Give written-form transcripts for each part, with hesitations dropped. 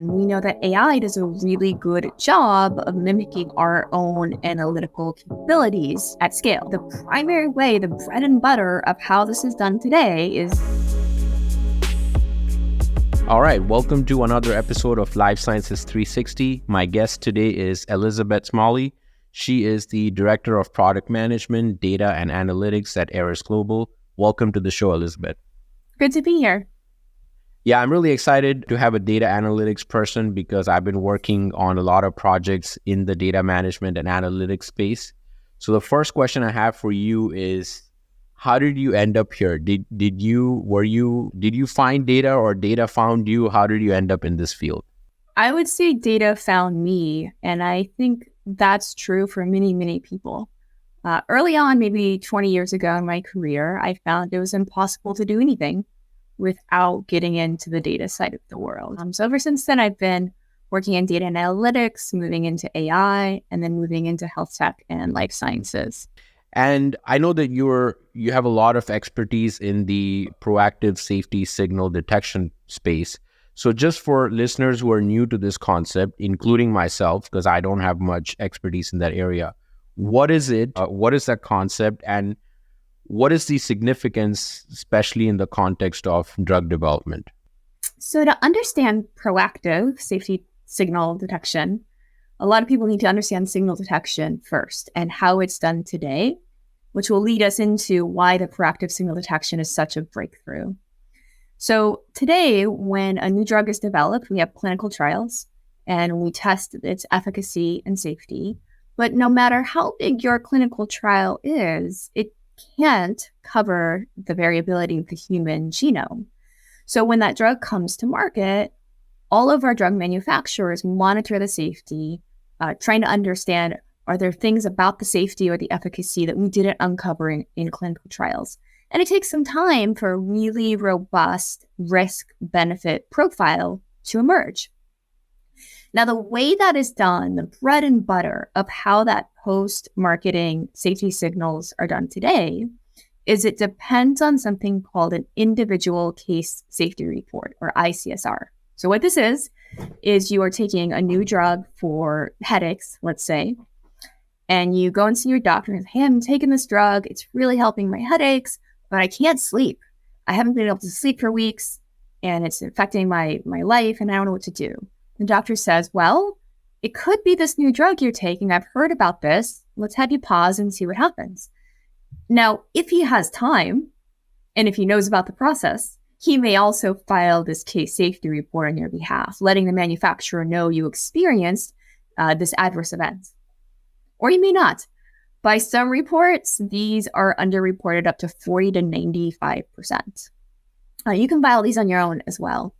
We know that AI does a really good job of mimicking our own analytical capabilities at scale. The primary way, the bread and butter of how this is done today is... All right, welcome to another episode of Life Sciences 360. My guest today is Elizabeth Smalley. She is the Director of Product Management, Data and Analytics at Aris Global. Welcome to the show, Elizabeth. Good to be here. Yeah, I'm really excited to have a data analytics person because I've been working on a lot of projects in the data management and analytics space. So the first question I have for you is, how did you end up here? Did you find data or data found you? How did you end up in this field? I would say data found me, and I think that's true for many, many people. Early on, maybe 20 years ago in my career, I found it was impossible to do anything without getting into the data side of the world. So ever since then, I've been working in data and analytics, moving into AI, and then moving into health tech and life sciences. And I know that you have a lot of expertise in the proactive safety signal detection space. So just for listeners who are new to this concept, including myself, because I don't have much expertise in that area, what is it? What is that concept? And what is the significance, especially in the context of drug development? So to understand proactive safety signal detection, a lot of people need to understand signal detection first and how it's done today, which will lead us into why the proactive signal detection is such a breakthrough. So today, when a new drug is developed, we have clinical trials and we test its efficacy and safety. But no matter how big your clinical trial is, it can't cover the variability of the human genome. So when that drug comes to market, all of our drug manufacturers monitor the safety, trying to understand, are there things about the safety or the efficacy that we didn't uncover in clinical trials? And it takes some time for a really robust risk-benefit profile to emerge. Now, the way that is done, the bread and butter of how that post-marketing safety signals are done today, is it depends on something called an individual case safety report, or ICSR. So what this is you are taking a new drug for headaches, let's say, and you go and see your doctor and say, hey, I'm taking this drug. It's really helping my headaches, but I can't sleep. I haven't been able to sleep for weeks, and it's affecting my life, and I don't know what to do. The doctor says, well, it could be this new drug you're taking. I've heard about this. Let's have you pause and see what happens. Now, if he has time, and if he knows about the process, he may also file this case safety report on your behalf, letting the manufacturer know you experienced this adverse event. Or you may not. By some reports, these are underreported up to 40 to 95%. You can file these on your own as well.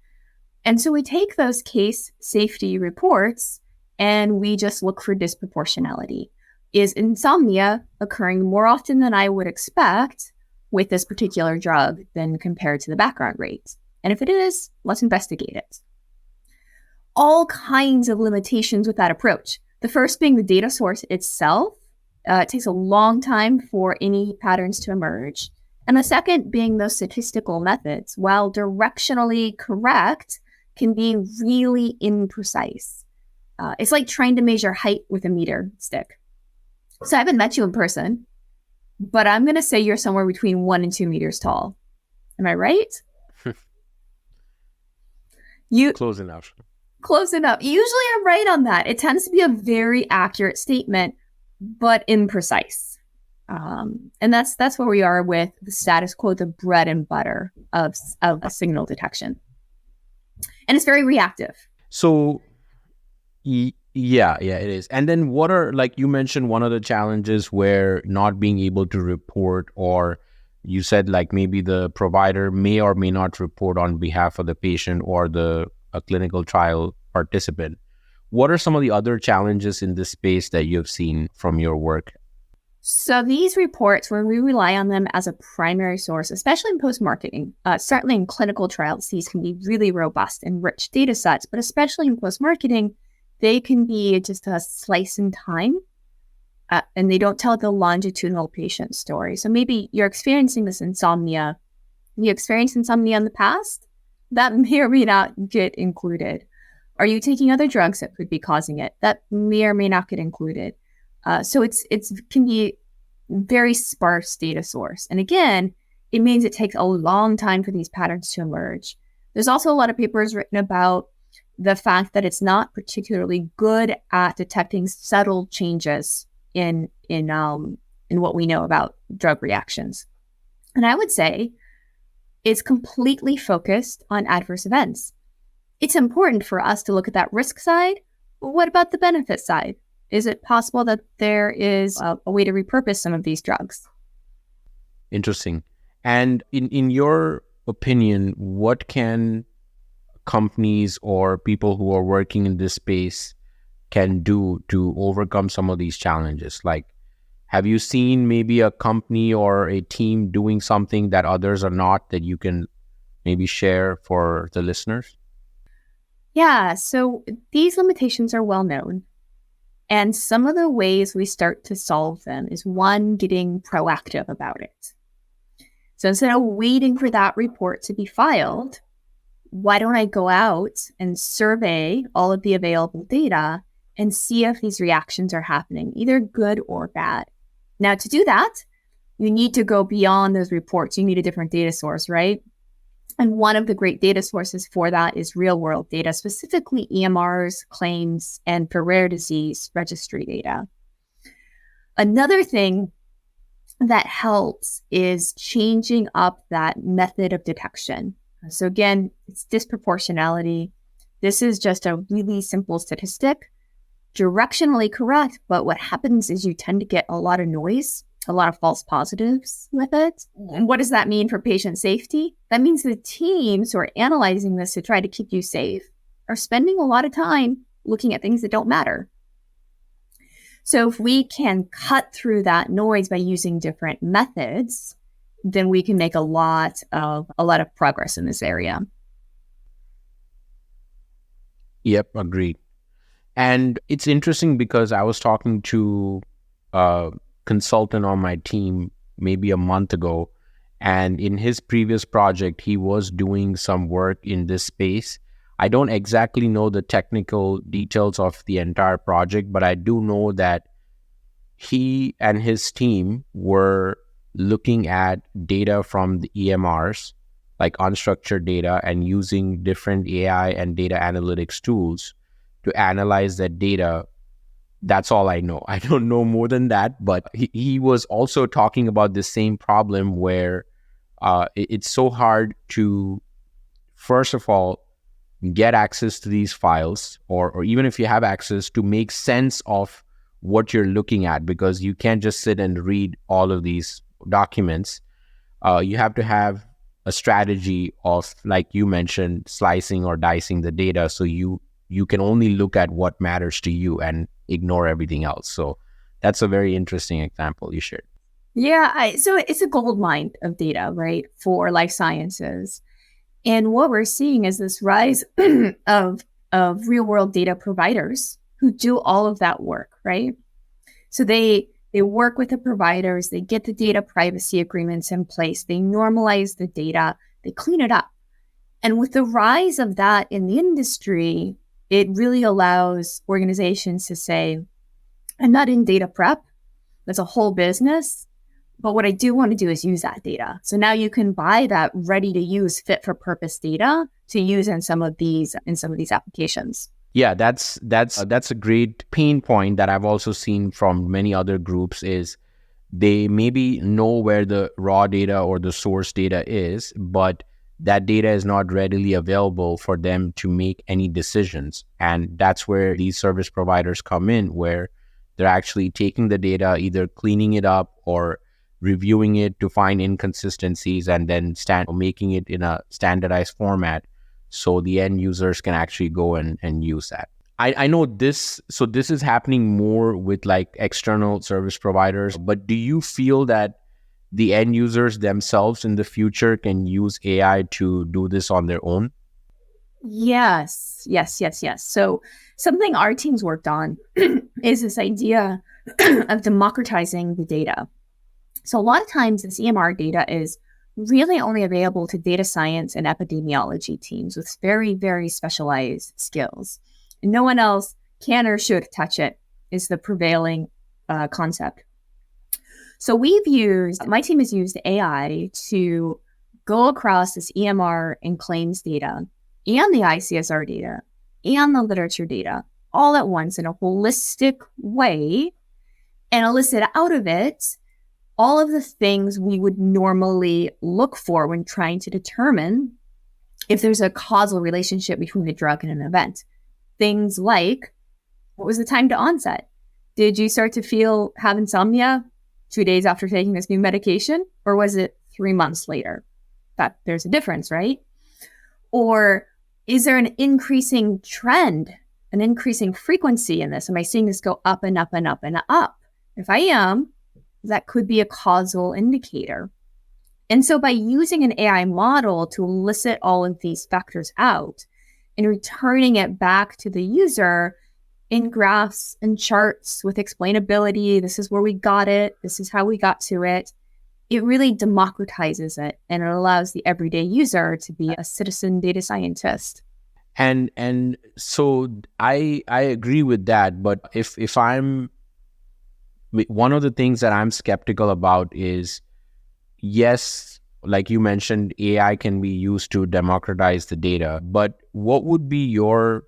And so we take those case safety reports and we just look for disproportionality. Is insomnia occurring more often than I would expect with this particular drug than compared to the background rate? And if it is, let's investigate it. All kinds of limitations with that approach. The first being the data source itself. It takes a long time for any patterns to emerge. And the second being those statistical methods, while directionally correct, can be really imprecise. It's like trying to measure height with a meter stick. So I haven't met you in person, but I'm going to say you're somewhere between 1 and 2 meters tall. Am I right? Close enough. Close enough. Usually I'm right on that. It tends to be a very accurate statement, but imprecise. And that's where we are with the status quo, the bread and butter of a signal detection. And it's very reactive. So, yeah, it is. And then what are, like you mentioned, one of the challenges where not being able to report, or you said like maybe the provider may or may not report on behalf of the patient or a clinical trial participant. What are some of the other challenges in this space that you've seen from your work? So these reports, when we rely on them as a primary source, especially in post-marketing, certainly in clinical trials, these can be really robust and rich data sets, but especially in post-marketing, they can be just a slice in time, and they don't tell the longitudinal patient story. So maybe you're experiencing this insomnia. You experienced insomnia in the past? That may or may not get included. Are you taking other drugs that could be causing it? That may or may not get included. So it's can be very sparse data source. And again, it means it takes a long time for these patterns to emerge. There's also a lot of papers written about the fact that it's not particularly good at detecting subtle changes in what we know about drug reactions. And I would say it's completely focused on adverse events. It's important for us to look at that risk side. But what about the benefit side? Is it possible that there is a way to repurpose some of these drugs? Interesting. And in your opinion, what can companies or people who are working in this space can do to overcome some of these challenges? Like, have you seen maybe a company or a team doing something that others are not that you can maybe share for the listeners? Yeah, so these limitations are well known. And some of the ways we start to solve them is one, getting proactive about it. So instead of waiting for that report to be filed, why don't I go out and survey all of the available data and see if these reactions are happening, either good or bad? Now, to do that, you need to go beyond those reports. You need a different data source, right? And one of the great data sources for that is real-world data, specifically EMRs, claims, and for rare disease registry data. Another thing that helps is changing up that method of detection. So again, it's disproportionality. This is just a really simple statistic, directionally correct, but what happens is you tend to get a lot of noise, a lot of false positives with it. And what does that mean for patient safety? That means the teams who are analyzing this to try to keep you safe are spending a lot of time looking at things that don't matter. So if we can cut through that noise by using different methods, then we can make a lot of progress in this area. Yep, agreed. And it's interesting because I was talking to a consultant on my team maybe a month ago, and in his previous project, he was doing some work in this space. I don't exactly know the technical details of the entire project, but I do know that he and his team were looking at data from the EMRs, like unstructured data, and using different AI and data analytics tools to analyze that data. That's all I know. I don't know more than that, but he was also talking about the same problem where it's so hard to, first of all, get access to these files, or even if you have access, to make sense of what you're looking at, because you can't just sit and read all of these documents. You have to have a strategy of, like you mentioned, slicing or dicing the data so you can only look at what matters to you and ignore everything else. So that's a very interesting example you shared. Yeah, so it's a gold mine of data, right, for life sciences. And what we're seeing is this rise of real-world data providers who do all of that work, right? So they work with the providers, they get the data privacy agreements in place, they normalize the data, they clean it up. And with the rise of that in the industry, it really allows organizations to say, I'm not in data prep, that's a whole business, but what I do want to do is use that data. So now you can buy that ready to use fit for purpose data to use in some of these applications. Yeah, that's a great pain point that I've also seen from many other groups is they maybe know where the raw data or the source data is, but that data is not readily available for them to make any decisions. And that's where these service providers come in, where they're actually taking the data, either cleaning it up or reviewing it to find inconsistencies, and then making it in a standardized format so the end users can actually go and use that. I know this, so this is happening more with like external service providers, but do you feel that the end users themselves in the future can use AI to do this on their own? Yes. So something our teams worked on is this idea of democratizing the data. So a lot of times this EMR data is really only available to data science and epidemiology teams with very, very specialized skills. And no one else can or should touch it is the prevailing concept. So my team has used AI to go across this EMR and claims data and the ICSR data and the literature data all at once in a holistic way and elicit out of it all of the things we would normally look for when trying to determine if there's a causal relationship between the drug and an event. Things like, what was the time to onset? Did you start to have insomnia 2 days after taking this new medication? Or was it 3 months later? That there's a difference, right? Or is there an increasing trend, an increasing frequency in this? Am I seeing this go up and up and up and up? If I am, that could be a causal indicator. And so by using an AI model to elicit all of these factors out and returning it back to the user in graphs and charts with explainability, this is where we got it, this is how we got to it, it really democratizes it and it allows the everyday user to be a citizen data scientist. And so I agree with that, but if I'm one of the things that I'm skeptical about is, yes, like you mentioned, AI can be used to democratize the data, but what would be your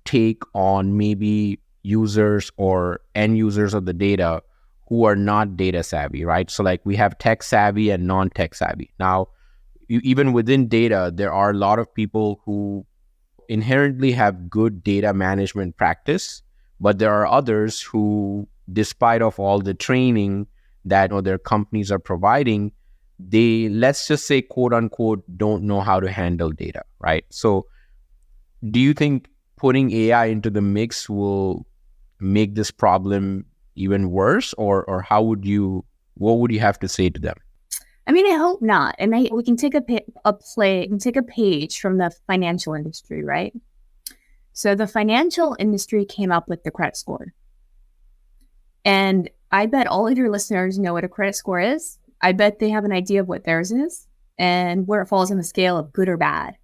take on maybe users or end users of the data who are not data savvy, right? So like we have tech savvy and non-tech savvy. Now, even within data, there are a lot of people who inherently have good data management practice, but there are others who, despite of all the training that their companies are providing, they, let's just say, quote unquote, don't know how to handle data, right? So do you think putting AI into the mix will make this problem even worse, or what would you have to say to them? I mean, I hope not. And we can take a page from the financial industry, right? So the financial industry came up with the credit score. And I bet all of your listeners know what a credit score is. I bet they have an idea of what theirs is and where it falls on the scale of good or bad.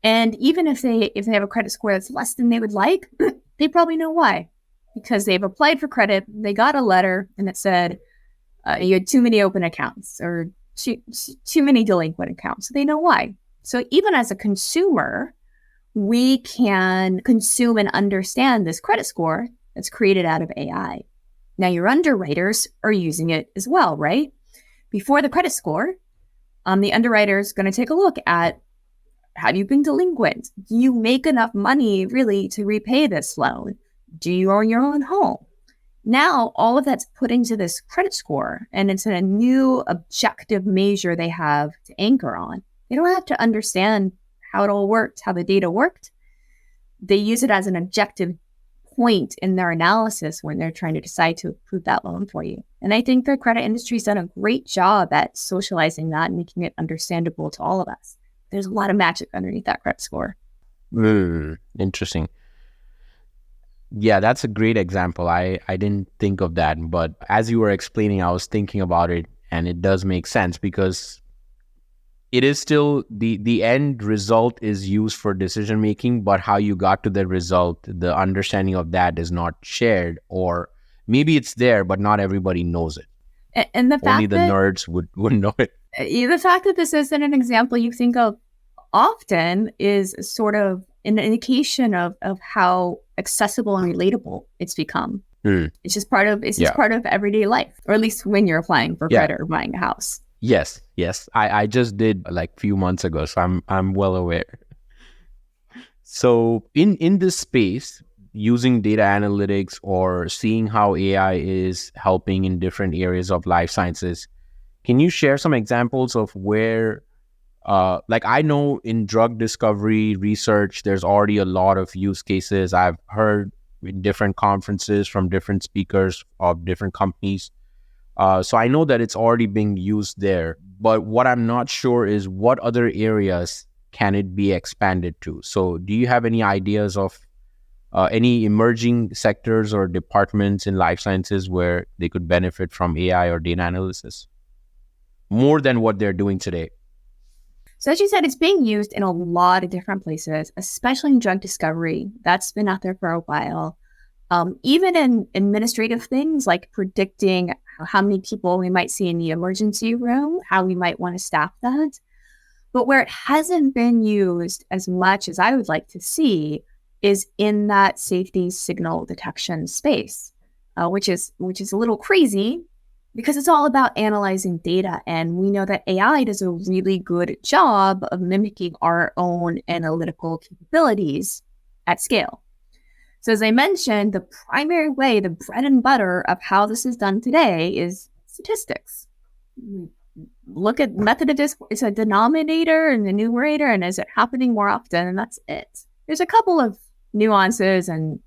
And even if they have a credit score that's less than they would like, they probably know why. Because they've applied for credit, they got a letter and it said, you had too many open accounts or too many delinquent accounts. So they know why. So even as a consumer, we can consume and understand this credit score that's created out of AI. Now your underwriters are using it as well, right? Before the credit score, the underwriter is going to take a look at, have you been delinquent? Do you make enough money really to repay this loan? Do you own your own home? Now, all of that's put into this credit score, and it's a new objective measure they have to anchor on. They don't have to understand how it all worked, how the data worked. They use it as an objective point in their analysis when they're trying to decide to approve that loan for you. And I think the credit industry's done a great job at socializing that and making it understandable to all of us. There's a lot of magic underneath that credit score. Interesting. Yeah, that's a great example. I didn't think of that, but as you were explaining, I was thinking about it, and it does make sense because it is still the end result is used for decision making, but how you got to the result, the understanding of that is not shared, or maybe it's there, but not everybody knows it. And the fact only the nerds would know it. The fact that this isn't an example you think of often is sort of an indication of how accessible and relatable it's become. It's just part of everyday life, or at least when you're applying for credit or buying a house. Yes. I just did like a few months ago, so I'm well aware. So in this space, using data analytics or seeing how AI is helping in different areas of life sciences, can you share some examples of where, like I know in drug discovery research, there's already a lot of use cases. I've heard in different conferences from different speakers of different companies. So I know that it's already being used there, but what I'm not sure is what other areas can it be expanded to? So do you have any ideas of any emerging sectors or departments in life sciences where they could benefit from AI or data analysis more than what they're doing today? So as you said, it's being used in a lot of different places, especially in drug discovery. That's been out there for a while. Even in administrative things like predicting how many people we might see in the emergency room, how we might want to staff that. But where it hasn't been used as much as I would like to see is in that safety signal detection space, which is a little crazy because it's all about analyzing data. And we know that AI does a really good job of mimicking our own analytical capabilities at scale. So as I mentioned, the primary way, the bread and butter of how this is done today is statistics. Look at method of discourse. It's a denominator and a numerator, and is it happening more often? And that's it. There's a couple of nuances and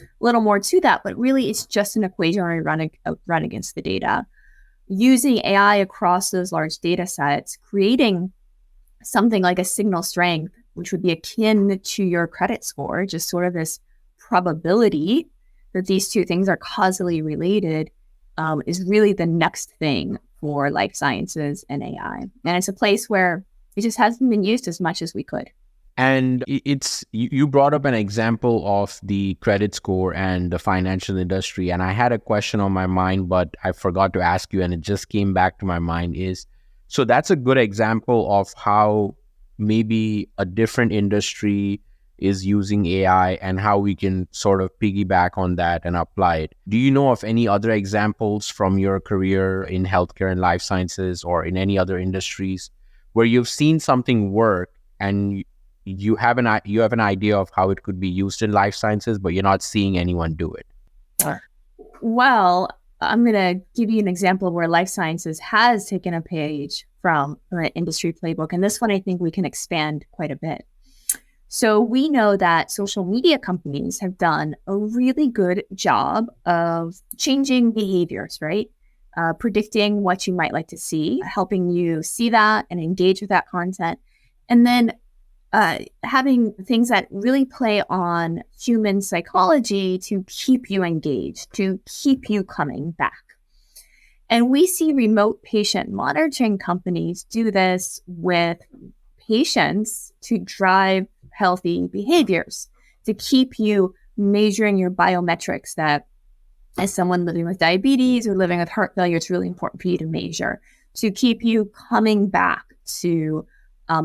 a little more to that, but really it's just an equation where we run against the data. Using AI across those large data sets, creating something like a signal strength, which would be akin to your credit score, just sort of this probability that these two things are causally related, is really the next thing for life sciences and AI. And it's a place where it just hasn't been used as much as we could. And you brought up an example of the credit score and the financial industry. And I had a question on my mind, but I forgot to ask you, and it just came back to my mind so that's a good example of how maybe a different industry is using AI and how we can sort of piggyback on that and apply it. Do you know of any other examples from your career in healthcare and life sciences or in any other industries where you've seen something work and you have an idea of how it could be used in life sciences, but you're not seeing anyone do it? Well, I'm going to give you an example where life sciences has taken a page from an industry playbook. And this one, I think we can expand quite a bit. So we know that social media companies have done a really good job of changing behaviors, right? Predicting what you might like to see, helping you see that and engage with that content. And then having things that really play on human psychology to keep you engaged, to keep you coming back. And we see remote patient monitoring companies do this with patients to drive healthy behaviors, to keep you measuring your biometrics that as someone living with diabetes or living with heart failure, it's really important for you to measure, to keep you coming back, to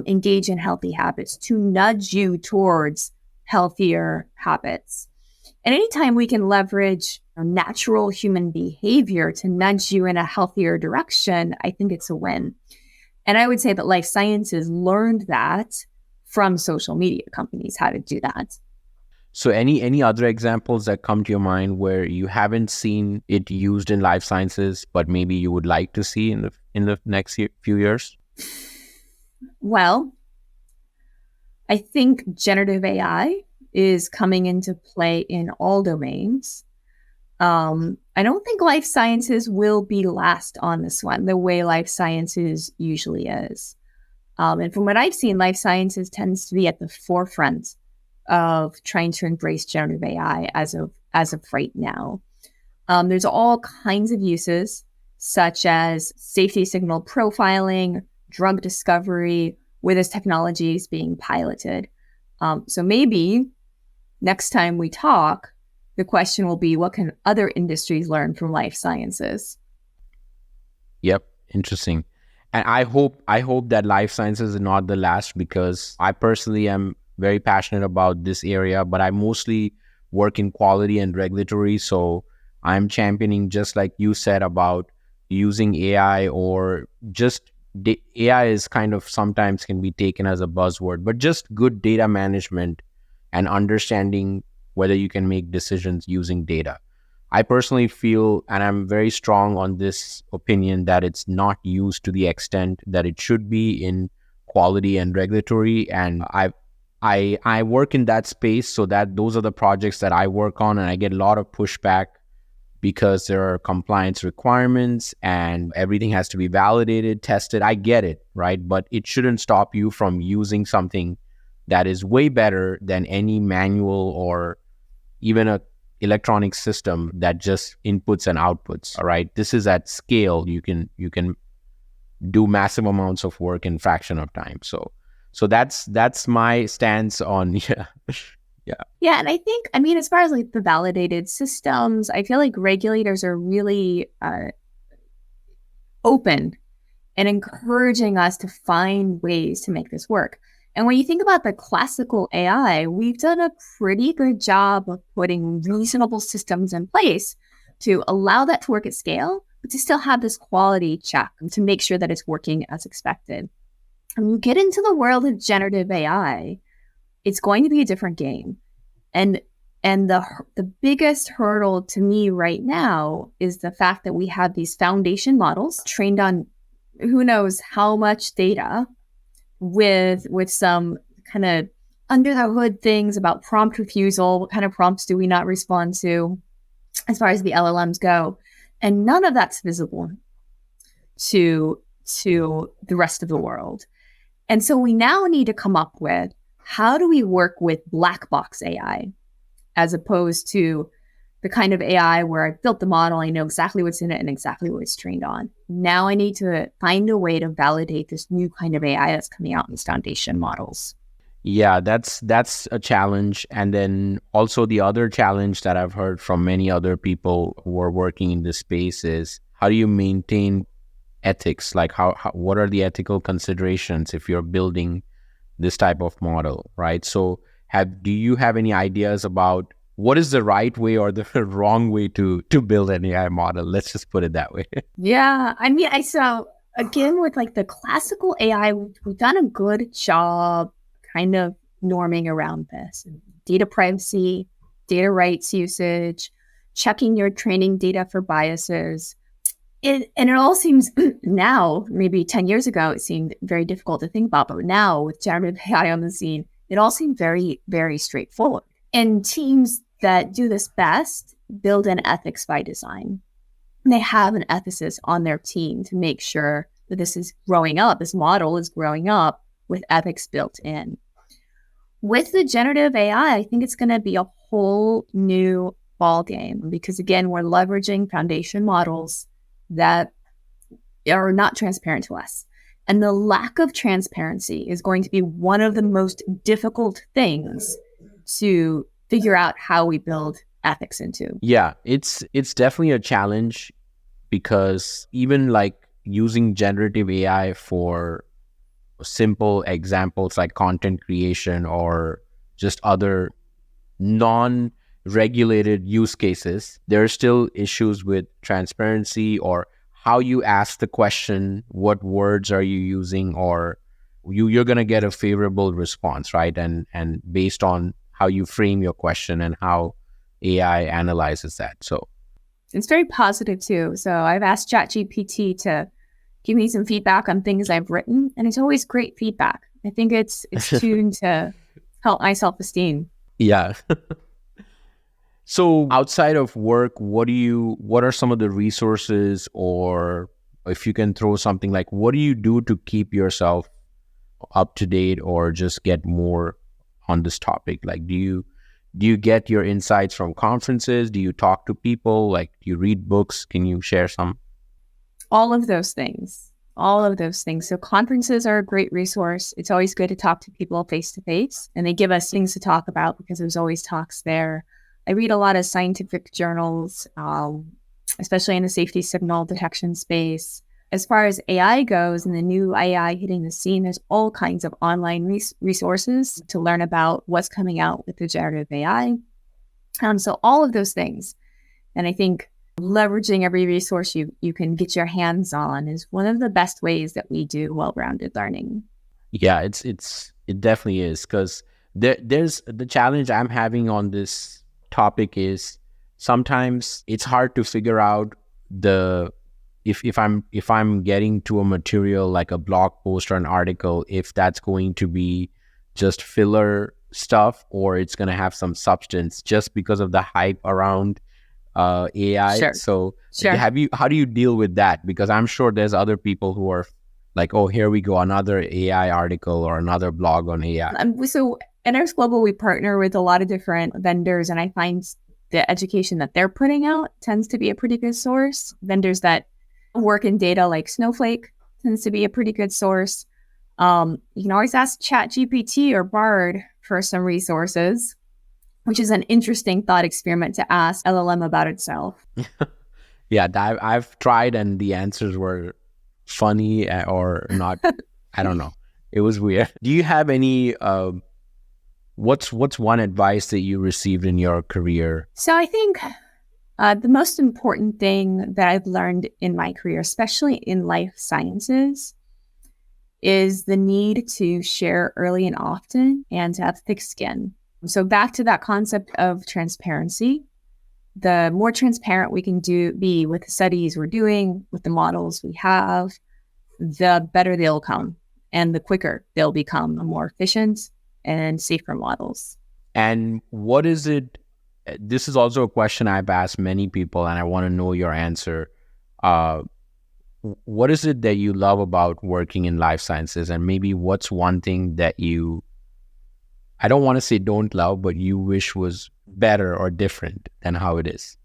engage in healthy habits, to nudge you towards healthier habits. And anytime we can leverage natural human behavior to nudge you in a healthier direction, I think it's a win. And I would say that life sciences learned that from social media companies, how to do that. So any other examples that come to your mind where you haven't seen it used in life sciences, but maybe you would like to see in the next few years? Well, I think generative AI is coming into play in all domains. I don't think life sciences will be last on this one, the way life sciences usually is. And from what I've seen, life sciences tends to be at the forefront of trying to embrace generative AI as of right now. There's all kinds of uses, such as safety signal profiling, drug discovery, where this technology is being piloted. So maybe next time we talk, the question will be, what can other industries learn from life sciences? Yep, interesting. And I hope that life sciences is not the last, because I personally am very passionate about this area, but I mostly work in quality and regulatory. So I'm championing, just like you said, about using AI, or just AI is kind of sometimes can be taken as a buzzword, but just good data management and understanding whether you can make decisions using data. I personally feel, and I'm very strong on this opinion, that it's not used to the extent that it should be in quality and regulatory. And I work in that space, so that those are the projects that I work on, and I get a lot of pushback because there are compliance requirements and everything has to be validated, tested. I get it, right? But it shouldn't stop you from using something that is way better than any manual or even a electronic system that just inputs and outputs. All right, this is at scale. You can do massive amounts of work in fraction of time. So that's my stance on yeah. Yeah, and I think, I mean, as far as like the validated systems, I feel like regulators are really open and encouraging us to find ways to make this work. And when you think about the classical AI, we've done a pretty good job of putting reasonable systems in place to allow that to work at scale, but to still have this quality check and to make sure that it's working as expected. When you get into the world of generative AI, it's going to be a different game. And the biggest hurdle to me right now is the fact that we have these foundation models trained on who knows how much data with some kind of under the hood things about prompt refusal. What kind of prompts do we not respond to as far as the LLMs go? And none of that's visible to the rest of the world. And so we now need to come up with, how do we work with black box AI as opposed to the kind of AI where I've built the model, I know exactly what's in it and exactly what it's trained on. Now I need to find a way to validate this new kind of AI that's coming out in these foundation models. Yeah, that's a challenge. And then also the other challenge that I've heard from many other people who are working in this space is, how do you maintain ethics? Like how what are the ethical considerations if you're building this type of model, right? So do you have any ideas about what is the right way or the wrong way to build an AI model? Let's just put it that way. Yeah, I mean, so again, with like the classical AI, we've done a good job kind of norming around this. Data privacy, data rights usage, checking your training data for biases. And it all seems now, maybe 10 years ago, it seemed very difficult to think about. But now with generative AI on the scene, it all seemed very, very straightforward. And teams that do this best build an ethics by design. They have an ethicist on their team to make sure that this model is growing up with ethics built in. With the generative AI, I think it's going to be a whole new ball game because, again, we're leveraging foundation models that are not transparent to us. And the lack of transparency is going to be one of the most difficult things to figure out how we build ethics into. Yeah, it's definitely a challenge because even like using generative AI for simple examples like content creation or just other non-regulated use cases, there are still issues with transparency or how you ask the question, what words are you using, or you're going to get a favorable response, right? And based on how you frame your question and how AI analyzes that. So it's very positive too. So I've asked ChatGPT to give me some feedback on things I've written, and it's always great feedback. I think it's tuned to help my self-esteem. Yeah. So outside of work, what are some of the resources, or if you can throw something like, what do you do to keep yourself up to date or just get more on this topic? Like, do you get your insights from conferences? Do you talk to people? Like, do you read books? Can you share some? All of those things. So conferences are a great resource. It's always good to talk to people face to face, and they give us things to talk about because there's always talks there. I read a lot of scientific journals, especially in the safety signal detection space. As far as AI goes and the new AI hitting the scene, there's all kinds of online resources to learn about what's coming out with the generative AI. So all of those things. And I think leveraging every resource you can get your hands on is one of the best ways that we do well-rounded learning. Yeah, it definitely is, because there's the challenge I'm having on this topic is sometimes it's hard to figure out if I'm getting to a material like a blog post or an article, if that's going to be just filler stuff or it's going to have some substance just because of the hype around AI. Sure. So Sure. How do you deal with that? Because I'm sure there's other people who are like, oh, here we go, another AI article or another blog on AI. So at Aris Global, we partner with a lot of different vendors, and I find the education that they're putting out tends to be a pretty good source. Vendors that work in data like Snowflake tends to be a pretty good source. You can always ask ChatGPT or Bard for some resources, which is an interesting thought experiment to ask LLM about itself. Yeah, I've tried and the answers were funny or not. I don't know. It was weird. Do you have any, what's one advice that you received in your career? So I think the most important thing that I've learned in my career, especially in life sciences, is the need to share early and often and to have thick skin. So back to that concept of transparency, the more transparent we can be with the studies we're doing, with the models we have, the better they'll come and the quicker they'll become more efficient and safer models. And what is it? This is also a question I've asked many people and I want to know your answer. What is it that you love about working in life sciences? And maybe what's one thing that you, I don't want to say don't love, but you wish was better or different than how it is?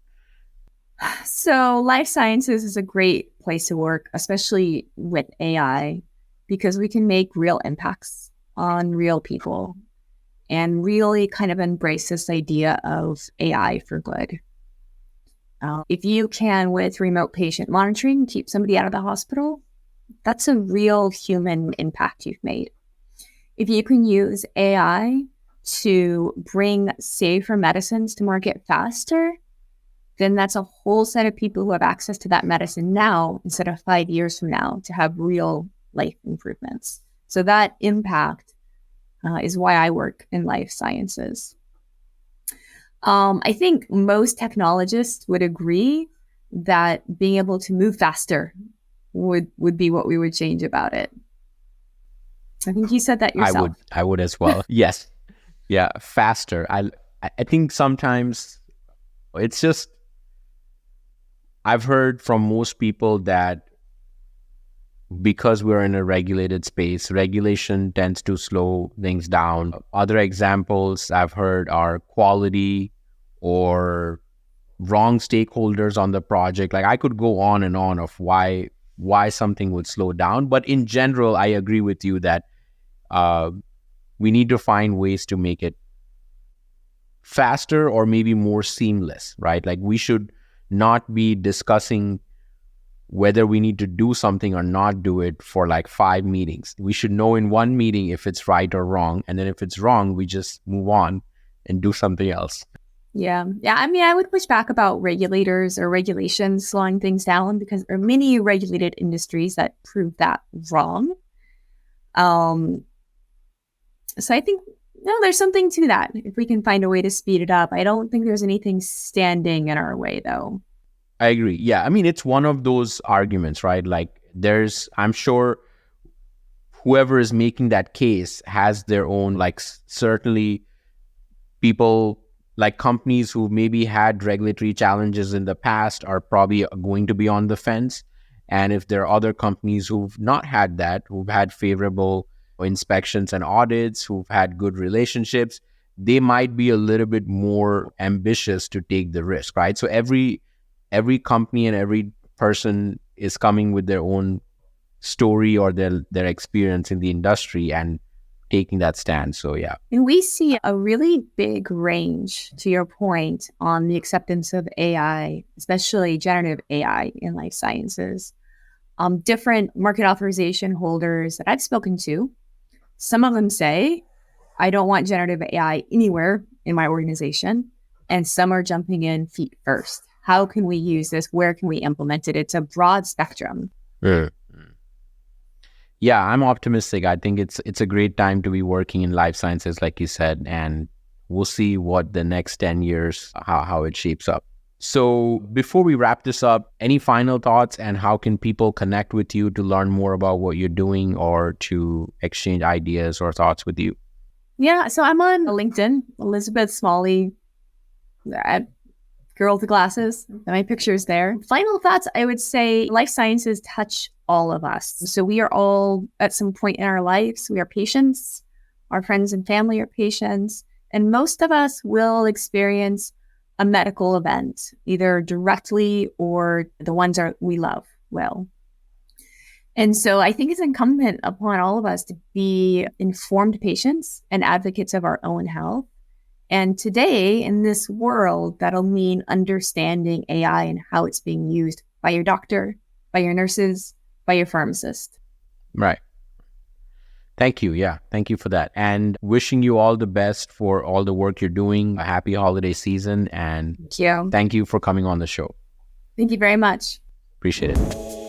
So life sciences is a great place to work, especially with AI, because we can make real impacts on real people and really kind of embrace this idea of AI for good. If you can, with remote patient monitoring, keep somebody out of the hospital, that's a real human impact you've made. If you can use AI to bring safer medicines to market faster, then that's a whole set of people who have access to that medicine now instead of 5 years from now to have real life improvements. So that impact is why I work in life sciences. I think most technologists would agree that being able to move faster would be what we would change about it. I think you said that yourself. I would as well. Yes. Yeah. Faster. I think sometimes it's just, I've heard from most people that because we're in a regulated space, regulation tends to slow things down. Other examples I've heard are quality or wrong stakeholders on the project. Like I could go on and on of why something would slow down. But in general, I agree with you that we need to find ways to make it faster or maybe more seamless, right? Like we should not be discussing whether we need to do something or not do it for like 5 meetings. We should know in one meeting if it's right or wrong. And then if it's wrong, we just move on and do something else. Yeah. I mean, I would push back about regulators or regulations slowing things down because there are many regulated industries that prove that wrong. So I think, no, there's something to that. If we can find a way to speed it up. I don't think there's anything standing in our way, though. I agree. Yeah. I mean, it's one of those arguments, right? Like I'm sure whoever is making that case has their own, like certainly people like companies who maybe had regulatory challenges in the past are probably going to be on the fence. And if there are other companies who've not had that, who've had favorable inspections and audits, who've had good relationships, they might be a little bit more ambitious to take the risk, right? So every company and every person is coming with their own story or their experience in the industry and taking that stand. So yeah. And we see a really big range, to your point, on the acceptance of AI, especially generative AI in life sciences. Different market authorization holders that I've spoken to, some of them say, I don't want generative AI anywhere in my organization. And some are jumping in feet first. How can we use this? Where can we implement it? It's a broad spectrum. Yeah, I'm optimistic. I think it's a great time to be working in life sciences, like you said, and we'll see what the next 10 years, how it shapes up. So before we wrap this up, any final thoughts and how can people connect with you to learn more about what you're doing or to exchange ideas or thoughts with you? Yeah, so I'm on LinkedIn, Elizabeth Smalley, girl with the glasses. My picture's there. Final thoughts, I would say life sciences touch all of us. So we are all at some point in our lives, we are patients, our friends and family are patients, and most of us will experience a medical event, either directly or the ones we love well. And so I think it's incumbent upon all of us to be informed patients and advocates of our own health. And today in this world, that'll mean understanding AI and how it's being used by your doctor, by your nurses, by your pharmacist. Right. Thank you. Yeah. Thank you for that. And wishing you all the best for all the work you're doing. A happy holiday season. And Thank you. thank you for coming on the show. Thank you very much. Appreciate it.